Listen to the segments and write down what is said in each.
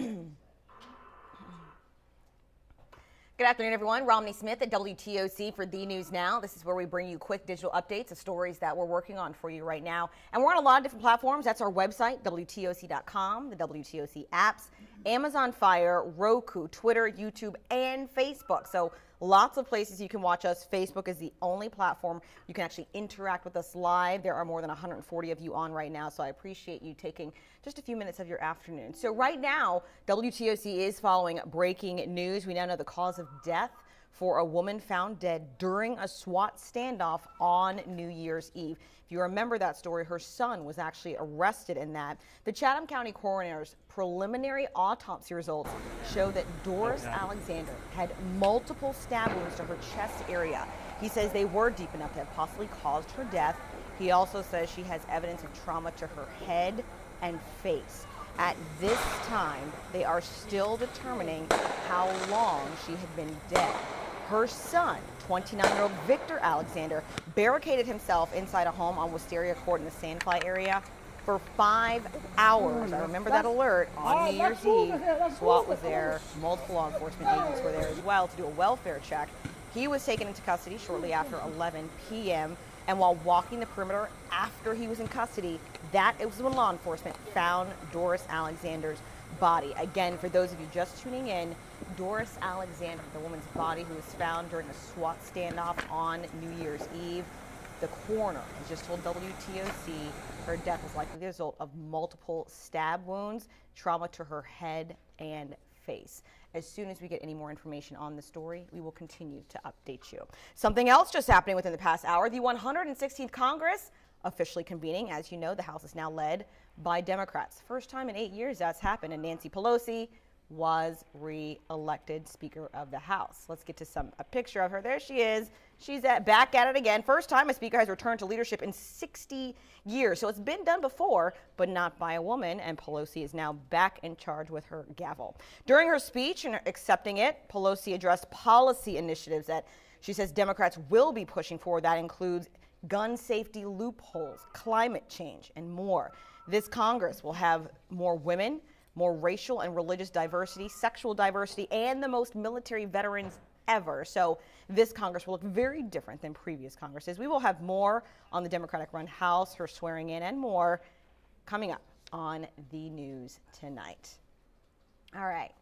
Good afternoon, everyone. Romney Smith at WTOC for The News Now. This is where we bring you quick digital updates of stories that we're working on for you right now. And we're on a lot of different platforms. That's our website, wtoc.com, the WTOC apps, Amazon Fire, Roku, Twitter, YouTube, and Facebook. So lots of places you can watch us. Facebook is the only platform you can actually interact with us live. There are more than 140 of you on right now, so I appreciate you taking just a few minutes of your afternoon. So right now, WTOC is following breaking news. We now know the cause of death for a woman found dead during a SWAT standoff on New Year's Eve. If you remember that story, her son was actually arrested in that. The Chatham County coroner's preliminary autopsy results show that Doris Alexander had multiple stab wounds to her chest area. He says they were deep enough to have possibly caused her death. He also says she has evidence of trauma to her head and face. At this time, they are still determining how long she had been dead. Her son, 29-year-old Victor Alexander, barricaded himself inside a home on Wisteria Court in the Sandfly area for 5 hours. I remember that alert on New Year's Eve. SWAT was there. Multiple law enforcement agents were there as well to do a welfare check. He was taken into custody shortly after 11 p.m. And while walking the perimeter after he was in custody, that it was when law enforcement found Doris Alexander's body. Again, for those of you just tuning in, Doris Alexander, the woman's body who was found during a SWAT standoff on New Year's Eve. The coroner has just told WTOC her death was likely the result of multiple stab wounds, trauma to her head and face. As soon as we get any more information on the story, we will continue to update you. Something else just happening within the past hour, the 116th Congress officially convening. As you know, the House is now led by Democrats. First time in 8 years that's happened, and Nancy Pelosi was re-elected Speaker of the House. Let's get to a picture of her. There she is. She's back at it again. First time a speaker has returned to leadership in 60 years. So it's been done before, but not by a woman, and Pelosi is now back in charge with her gavel. During her speech and accepting it, Pelosi addressed policy initiatives that she says Democrats will be pushing forward. That includes gun safety loopholes, climate change, and more. This Congress will have more women, more racial and religious diversity, sexual diversity, and the most military veterans ever. So this Congress will look very different than previous Congresses. We will have more on the Democratic-run House, her swearing in, and more coming up on the news tonight. All right.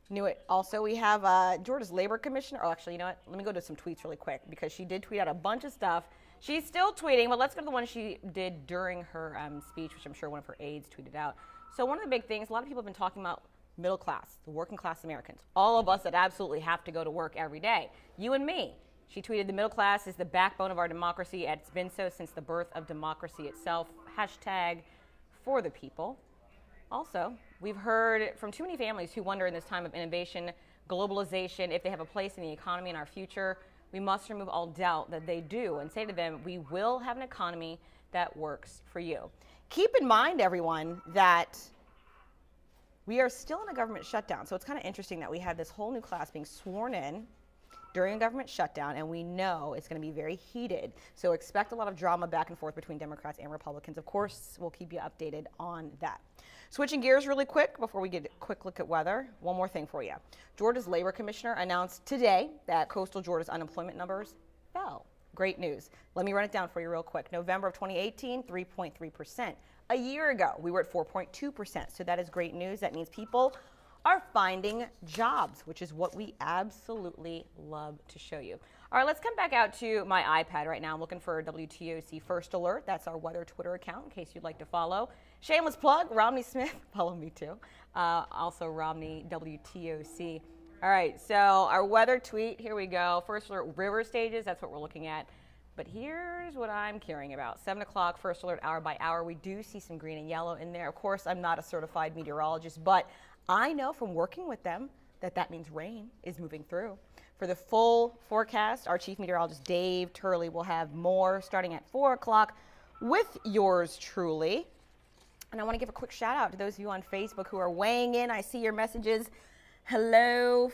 Knew it. Also, we have Georgia's labor commissioner. Oh, actually, you know what? Let me go to some tweets really quick because she did tweet out a bunch of stuff. She's still tweeting, but let's go to the one she did during her speech, which I'm sure one of her aides tweeted out. So one of the big things, a lot of people have been talking about middle class, the working class Americans, all of us that absolutely have to go to work every day, you and me. She tweeted, the middle class is the backbone of our democracy, and it's been so since the birth of democracy itself. Hashtag for the people. Also, we've heard from too many families who wonder in this time of innovation, globalization, if they have a place in the economy in our future. We must remove all doubt that they do and say to them, we will have an economy that works for you. Keep in mind, everyone, that we are still in a government shutdown. So it's kind of interesting that we have this whole new class being sworn in during a government shutdown, and we know it's going to be very heated. So expect a lot of drama back and forth between Democrats and Republicans. Of course, we'll keep you updated on that. Switching gears really quick before we get a quick look at weather, one more thing for you. Georgia's labor commissioner announced today that coastal Georgia's unemployment numbers fell. Great news. Let me run it down for you real quick. November of 2018, 3.3%. A year ago, we were at 4.2%. So that is great news. That means people are finding jobs, which is what we absolutely love to show you. All right, let's come back out to my iPad right now. I'm looking for WTOC First Alert. That's our weather Twitter account in case you'd like to follow. Shameless plug, Romney Smith. Follow me too. Also Romney WTOC. All right, so our weather tweet, here we go. First Alert river stages, that's what we're looking at. But here's what I'm caring about. 7 o'clock, First Alert hour by hour. We do see some green and yellow in there. Of course, I'm not a certified meteorologist, but I know from working with them that means rain is moving through. For the full forecast, our chief meteorologist, Dave Turley, will have more starting at 4 o'clock with yours truly. And I want to give a quick shout out to those of you on Facebook who are weighing in. I see your messages. Hello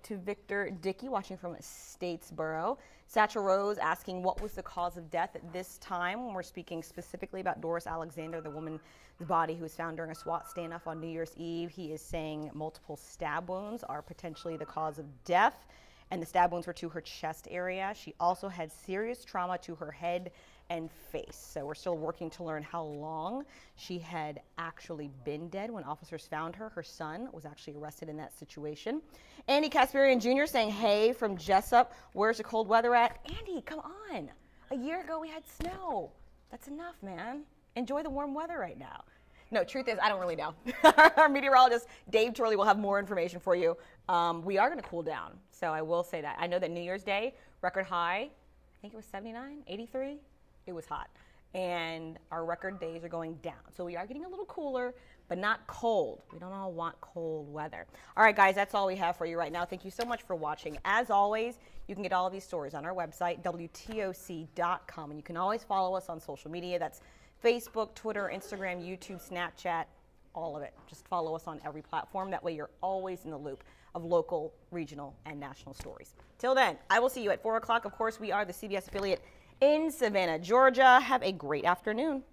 to Victor Dickey, watching from Statesboro. Satchel Rose asking what was the cause of death at this time when we're speaking specifically about Doris Alexander, the woman's body who was found during a SWAT standoff on New Year's Eve. He is saying multiple stab wounds are potentially the cause of death, and the stab wounds were to her chest area. She also had serious trauma to her head and face. So we're still working to learn how long she had actually been dead when officers found her. Her son was actually arrested in that situation. Andy Kasparian Jr. saying, hey, from Jessup, where's the cold weather at? Andy, come on. A year ago we had snow. That's enough, man. Enjoy the warm weather right now. No, truth is, I don't really know. Our meteorologist, Dave Turley, will have more information for you. We are going to cool down, so I will say that. I know that New Year's Day, record high, I think it was 79, 83. It was hot. And our record days are going down. So we are getting a little cooler, but not cold. We don't all want cold weather. All right, guys, that's all we have for you right now. Thank you so much for watching. As always, you can get all of these stories on our website, wtoc.com. And you can always follow us on social media. That's Facebook, Twitter, Instagram, YouTube, Snapchat, all of it. Just follow us on every platform. That way you're always in the loop of local, regional, and national stories. Till then, I will see you at 4 o'clock. Of course, we are the CBS affiliate in Savannah, Georgia. Have a great afternoon.